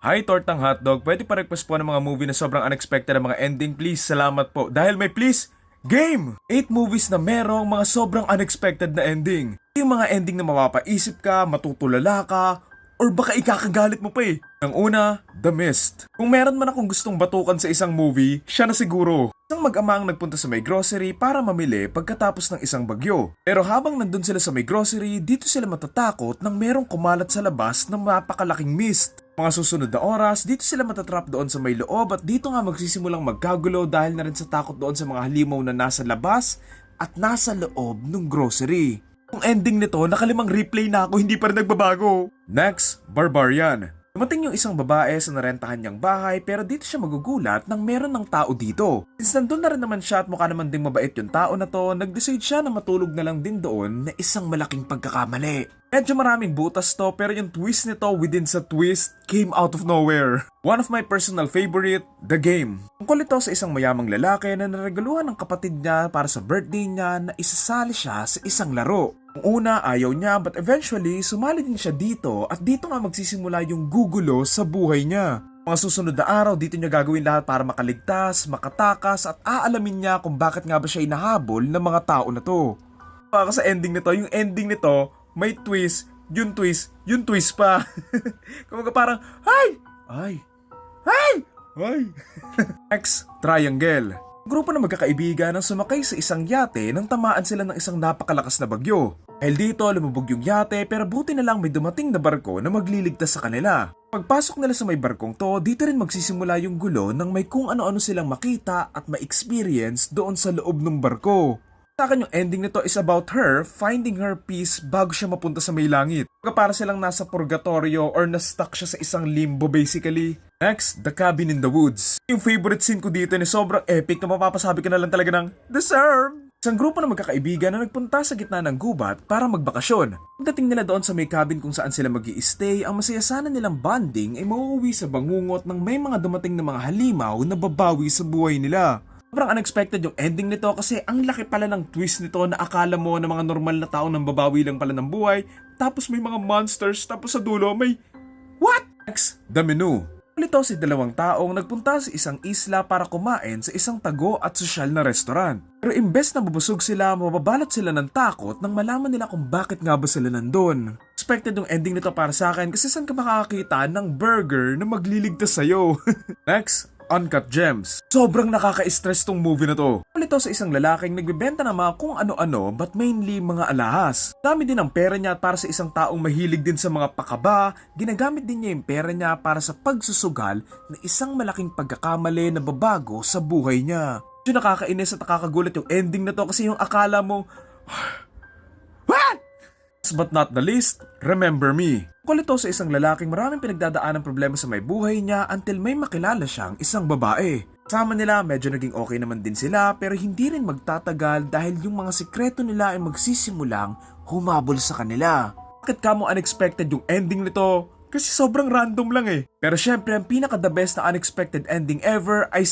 Hi, Tortang Hotdog. Pwede pa request po ng mga movie na sobrang unexpected ang mga ending, please. Salamat po. Dahil may please, game! 8 movies na merong mga sobrang unexpected na ending. Yung mga ending na mapapaisip ka, matutulala ka, or baka ikakagalit mo pa eh. Ang una, The Mist. Kung meron man akong gustong batukan sa isang movie, siya na siguro. Isang mag-ama ang nagpunta sa may grocery para mamili pagkatapos ng isang bagyo. Pero habang nandun sila sa may grocery, dito sila matatakot nang merong kumalat sa labas ng napakalaking mist. Mga susunod na oras, dito sila matatrap doon sa may loob at dito nga magsisimulang magkagulo dahil na rin sa takot doon sa mga halimaw na nasa labas at nasa loob ng grocery. Yung ending nito, nakalimang replay na ako, hindi pa rin nagbabago. Next, Barbarian. Dumating yung isang babae sa narentahan niyang bahay pero dito siya magugulat nang meron ng tao dito. Since nandun na rin naman siya at mukha naman ding mabait yung tao na to, nag-decide siya na matulog na lang din doon na isang malaking pagkakamali. Medyo maraming butas to pero yung twist nito within sa twist came out of nowhere. One of my personal favorite, The Game. Tungkol ito sa isang mayamang lalaki na naregaluhan ng kapatid niya para sa birthday niya na isasali siya sa isang laro. Ang una ayaw niya but eventually sumali din siya dito at dito nga magsisimula yung gugulo sa buhay niya. Mga susunod na araw dito niya gagawin lahat para makaligtas, makatakas at aalamin niya kung bakit nga ba siya inahabol ng mga tao na to. Para sa ending nito, yung ending nito may twist, yung twist pa. Kumaga parang, ay! Next, Triangle. Grupo na magkakaibigan ang sumakay sa isang yate nang tamaan sila ng isang napakalakas na bagyo. Dahil dito lumubog yung yate pero buti na lang may dumating na barko na magliligtas sa kanila. Pagpasok nila sa may barkong to, dito rin magsisimula yung gulo nang may kung ano-ano silang makita at ma-experience doon sa loob ng barko. Sa akin yung ending nito is about her finding her peace bago siya mapunta sa may langit. Para silang nasa purgatorio or na-stuck siya sa isang limbo basically. Next, The Cabin in the Woods. Yung favorite scene ko dito ni sobrang epic na mapapasabi ka na lang talaga ng deserve! Isang grupo na magkakaibigan na nagpunta sa gitna ng gubat para magbakasyon. Pagdating nila doon sa may cabin kung saan sila mag-i-stay, ang masaya sana nilang bonding ay mauuwi sa bangungot ng may mga dumating na mga halimaw na babawi sa buhay nila. Sobrang unexpected yung ending nito kasi ang laki pala ng twist nito na akala mo na mga normal na tao nang babawi lang pala ng buhay, tapos may mga monsters, tapos sa dulo may what? Next, The Menu. Ito si dalawang taong nagpunta sa isang isla para kumain sa isang tago at sosyal na restaurant. Pero imbes na mabusog sila, mababalot sila ng takot nang malaman nila kung bakit nga ba sila nandun. Expected yung ending nito para sa akin kasi saan ka makakakita ng burger na magliligtas sa'yo? Next, Uncut Gems. Sobrang nakaka-stress tong movie na to. Ito sa isang lalaking nagbebenta ng mga kung ano-ano but mainly mga alahas. Dami din ang pera niya at para sa isang taong mahilig din sa mga pakaba, ginagamit din niya yung pera niya para sa pagsusugal na isang malaking pagkakamali na babago sa buhay niya. Medyo nakakainis at nakakagulat yung ending na to kasi yung akala mo, what? Last but not the least, Remember Me. Tungkol ito sa isang lalaking maraming pinagdadaan ng problema sa may buhay niya until may makilala siyang isang babae. Kasama nila medyo naging okay naman din sila pero hindi rin magtatagal dahil yung mga sikreto nila ay magsisimulang humabol sa kanila. Bakit kamo unexpected yung ending nito? Kasi sobrang random lang eh. Pero syempre ang pinaka the best na unexpected ending ever ay